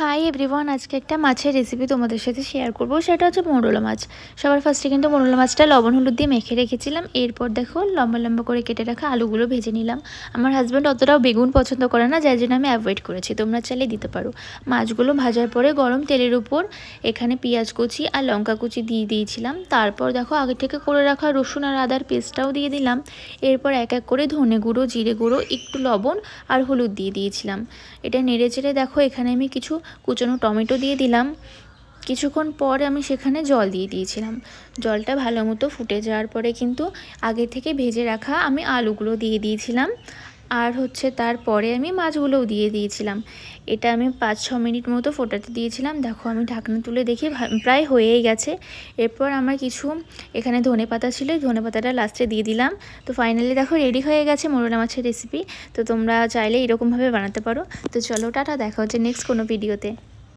Hi everyone, আজকে একটা মাছের রেসিপি তোমাদের সাথে শেয়ার করব। সেটা হচ্ছে মৌরলা মাছ। সবার ফার্স্টে কিন্তু মৌরলা মাছটা লবণ হলুদ দিয়ে মেখে রেখেছিলাম। এরপর দেখো লম্বা লম্বা করে কেটে রাখা আলুগুলো ভেজে নিলাম। আমার হাজব্যান্ড অতটাও বেগুন পছন্দ করে না, যার জন্য আমি অ্যাভয়েড করেছি। তোমরা চাইলে দিতে পারো। মাছগুলো ভাজার পরে গরম তেলের উপর এখানে পেঁয়াজ কুচি আর লঙ্কা কুচি দিয়ে দিয়েছিলাম। তারপর দেখো আগে থেকে করে রাখা রসুন আর আদার পেস্টটাও দিয়ে দিলাম। এরপর এক এক করে ধনে গুঁড়ো, জিরে গুঁড়ো, একটু লবণ আর হলুদ দিয়ে দিয়েছিলাম। এটা নেড়ে চেড়ে দেখো এখানে আমি কিছু কুচনো টমেটো দিয়ে দিলাম। কিছুক্ষণ পর আমি সেখানে জল দিয়ে দিয়েছিলাম। জলটা ভালো মতো ফুটে যাওয়ার পরে কিন্তু আগে থেকে ভেজে রাখা আমি আলুগুলো দিয়ে দিয়েছিলাম। আর তারপরে আমি মাছগুলোও দিয়ে দিয়েছিলাম। এটা আমি 5-6 মিনিট মতো ফোটাতে দিয়েছিলাম। দেখো আমি ঢাকনা তুলে দেখি প্রায় হয়েই গেছে। এরপর আমার কিছু এখানে ধনেপাতা ছিল, ধনেপাতাটা লাস্টে দিয়ে দিলাম। তো ফাইনালি দেখো রেডি হয়ে গেছে মৌরলা মাছের রেসিপি। তো তোমরা চাইলে এরকমভাবে বানাতে পারো। তো চলো টাটা, দেখা হচ্ছে নেক্সট কোনো ভিডিওতে।